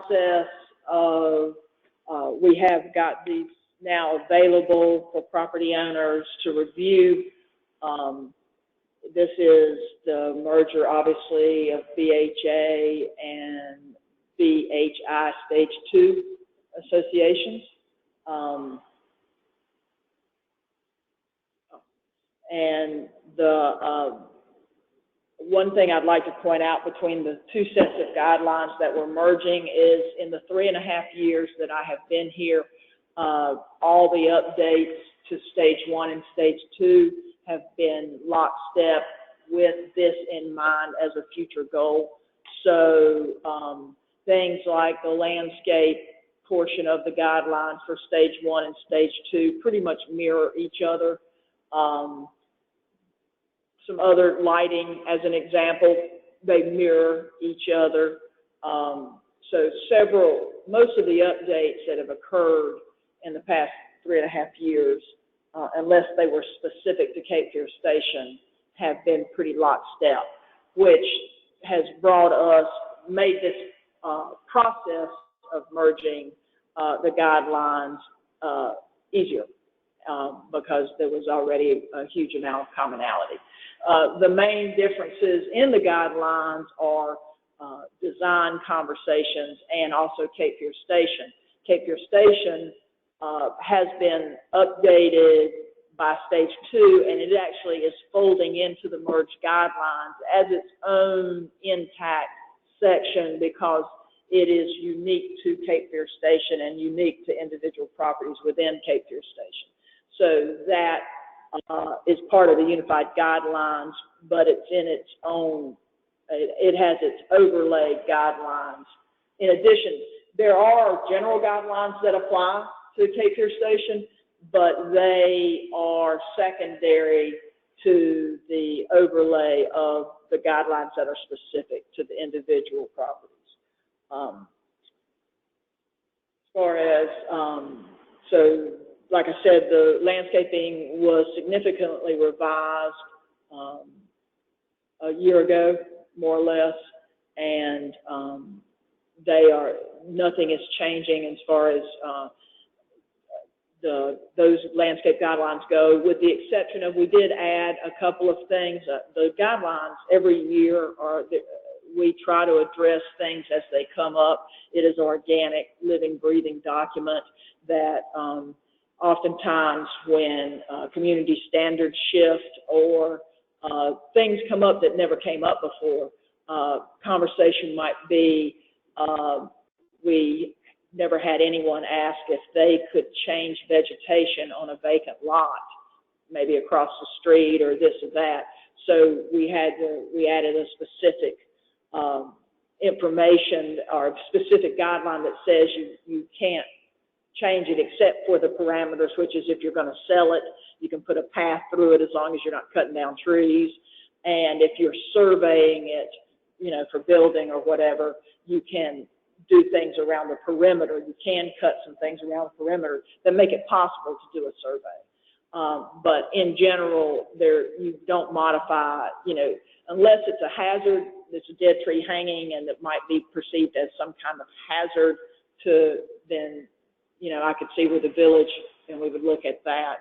process of, we have got these now available for property owners to review. This is the merger, obviously, of BHA and BHI Stage 2 associations. And the one thing I'd like to point out between the two sets of guidelines that we're merging is in the 3.5 years that I have been here, all the updates to Stage 1 and Stage 2 have been lockstep with this in mind as a future goal. So things like the landscape portion of the guidelines for Stage 1 and Stage 2 pretty much mirror each other. Some other lighting, as an example, they mirror each other. So most of the updates that have occurred in the past 3.5 years, unless they were specific to Cape Fear Station, have been pretty lockstep, which has made this process of merging the guidelines easier because there was already a huge amount of commonality. The main differences in the guidelines are design conversations and also Cape Fear Station. Cape Fear Station has been updated by Stage 2, and it actually is folding into the merged guidelines as its own intact section because it is unique to Cape Fear Station and unique to individual properties within Cape Fear Station. So that is part of the unified guidelines, but it's in its own, it has its overlay guidelines. In addition, there are general guidelines that apply to Cape Fear Station, but they are secondary to the overlay of the guidelines that are specific to the individual properties. As far as, so like I said, the landscaping was significantly revised a year ago, more or less, and nothing is changing as far as those landscape guidelines go, with the exception of we did add a couple of things. The guidelines every year we try to address things as they come up. It is an organic, living, breathing document that oftentimes when community standards shift or things come up that never came up before, conversation might be, we never had anyone ask if they could change vegetation on a vacant lot, maybe across the street or this or that. So we added a specific information or specific guideline that says you can't change it except for the parameters, which is if you're going to sell it, you can put a path through it as long as you're not cutting down trees. And if you're surveying it, for building or whatever, you can do things around the perimeter. You can cut some things around the perimeter that make it possible to do a survey. But in general, you don't modify, unless it's a hazard, it's a dead tree hanging and it might be perceived as some kind of hazard then I could see with the village and we would look at that.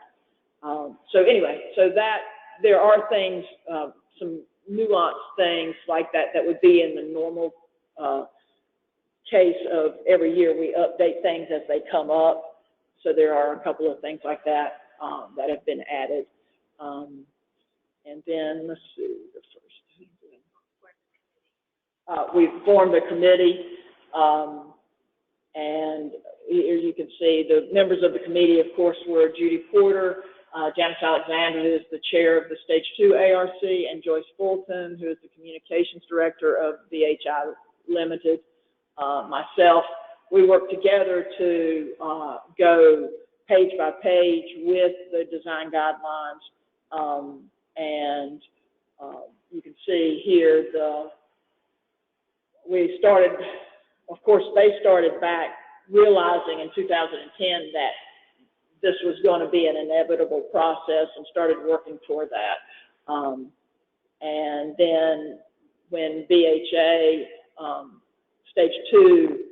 So anyway, so that there are things, some nuanced things like that would be in the normal case of every year we update things as they come up. So there are a couple of things like that that have been added. And then let's see the first. We've formed a committee, and here you can see the members of the committee, of course, were Judy Porter, Janice Alexander, who is the chair of the Stage 2 ARC, and Joyce Fulton, who is the communications director of BHI Limited. Myself, we worked together to go page by page with the design guidelines, and you can see here we started, of course, they started back realizing in 2010 that this was going to be an inevitable process and started working toward that. And then when BHA Stage 2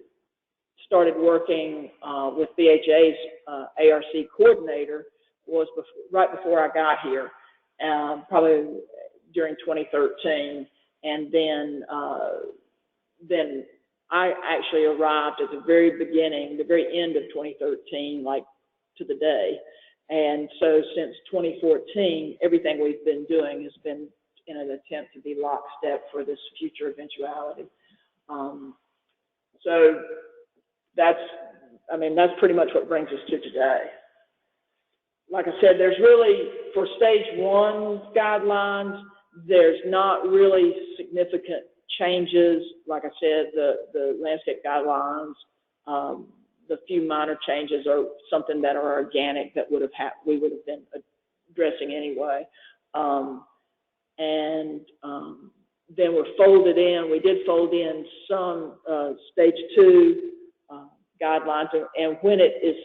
started working with BHA's ARC coordinator was right before I got here, probably during 2013, and then I actually arrived at the very beginning, the very end of 2013, like to the day. And so since 2014, everything we've been doing has been in an attempt to be lockstep for this future eventuality. So that's pretty much what brings us to today. Like I said, there's really, for stage one guidelines, there's not really significant changes. Like I said, the landscape guidelines, the few minor changes are something that are organic that we would have been addressing anyway. Then we're folded in. We did fold in some stage two guidelines, and when it is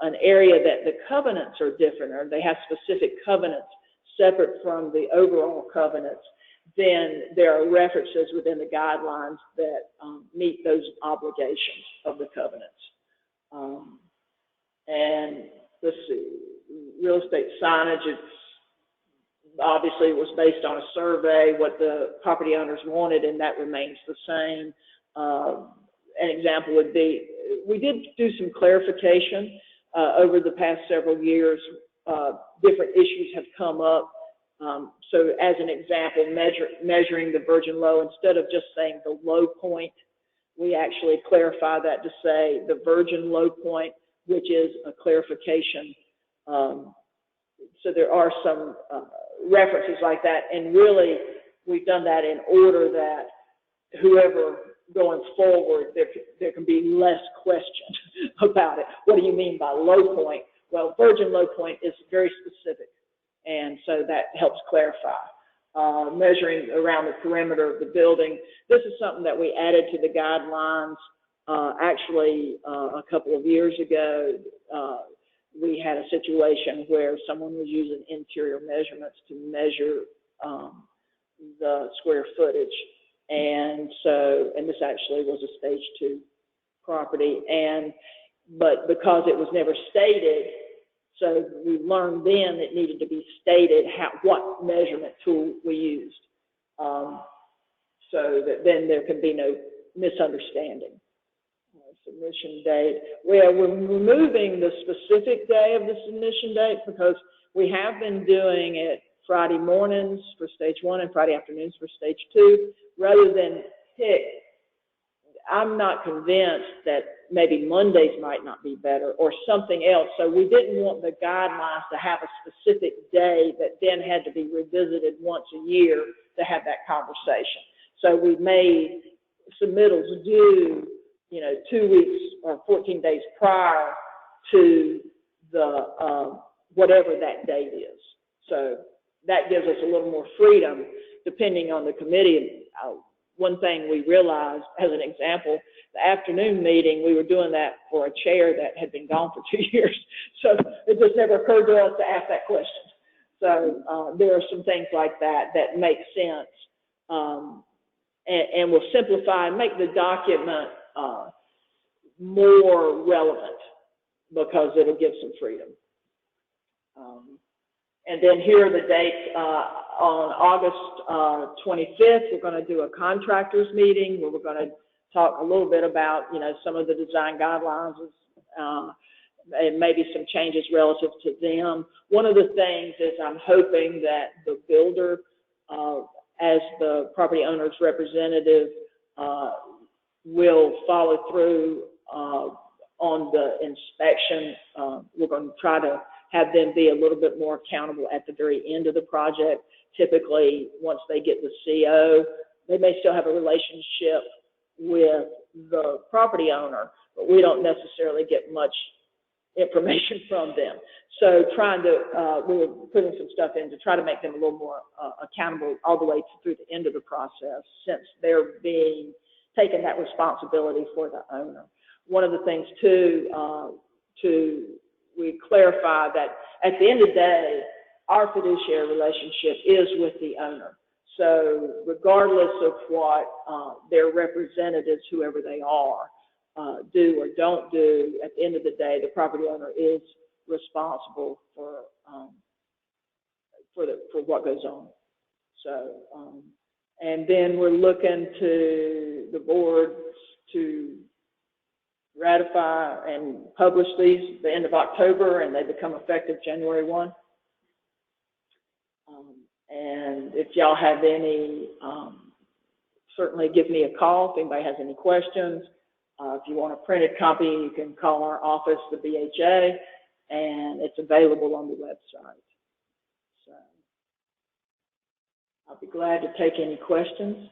an area that the covenants are different, or they have specific covenants separate from the overall covenants, then there are references within the guidelines that meet those obligations of the covenants. And let's see, real estate signage, it's obviously it was based on a survey, what the property owners wanted, and that remains the same. An example would be, we did do some clarification over the past several years. Different issues have come up. So as an example, measuring the virgin low, instead of just saying the low point, we actually clarify that to say the virgin low point, which is a clarification. So there are some references like that, and really we've done that in order that whoever going forward, there can be less question about it. What do you mean by low point? Well, virgin low point is very specific, and so that helps clarify. Measuring around the perimeter of the building, this is something that we added to the guidelines actually a couple of years ago. We had a situation where someone was using interior measurements to measure the square footage. And this actually was a stage two property, but because it was never stated, so we learned then it needed to be stated what measurement tool we used, so that then there could be no misunderstanding. Submission date. Well, we're removing the specific day of the submission date because we have been doing it Friday mornings for stage one and Friday afternoons for stage two, rather than pick. I'm not convinced that maybe Mondays might not be better or something else. So we didn't want the guidelines to have a specific day that then had to be revisited once a year to have that conversation. So we made submittals due, 2 weeks or 14 days prior to the whatever that date is. So that gives us a little more freedom depending on the committee. One thing we realized, as an example, the afternoon meeting, we were doing that for a chair that had been gone for 2 years. So it just never occurred to us to ask that question. So there are some things like that that make sense, and will simplify and make the document more relevant because it'll give some freedom. And then here are the dates. On August 25th, we're going to do a contractors meeting where we're going to talk a little bit about, some of the design guidelines and maybe some changes relative to them. One of the things is I'm hoping that the builder, as the property owner's representative, will follow through on the inspection. We're going to try to have them be a little bit more accountable at the very end of the project. Typically, once they get the CO, they may still have a relationship with the property owner, but we don't necessarily get much information from them. So we're putting some stuff in to try to make them a little more accountable all the way through the end of the process, since they're taking that responsibility for the owner. One of the things too, we clarify that at the end of the day, our fiduciary relationship is with the owner. So regardless of what their representatives, whoever they are, do or don't do, at the end of the day, the property owner is responsible for what goes on. So, and then we're looking to the board to ratify and publish these the end of October, and they become effective January 1. And if y'all have any, certainly give me a call if anybody has any questions. If you want a printed copy, you can call our office, the BHA, and it's available on the website. So I'll be glad to take any questions.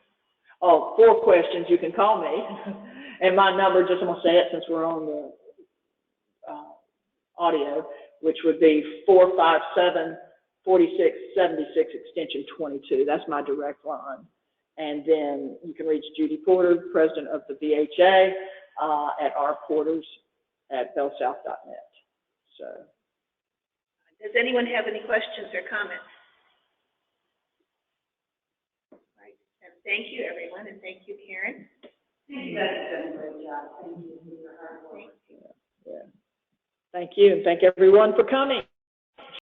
Oh, 4 questions, you can call me. And my number, just I'm going to say it since we're on the audio, which would be 457-4676, extension 22. That's my direct line. And then you can reach Judy Porter, president of the BHA, at rporters@bellsouth.net. So, does anyone have any questions or comments? All right. And thank you, everyone, and thank you, Karen. You guys have done a great job. Thank you for your hard work. Yeah. Thank you, and thank everyone for coming.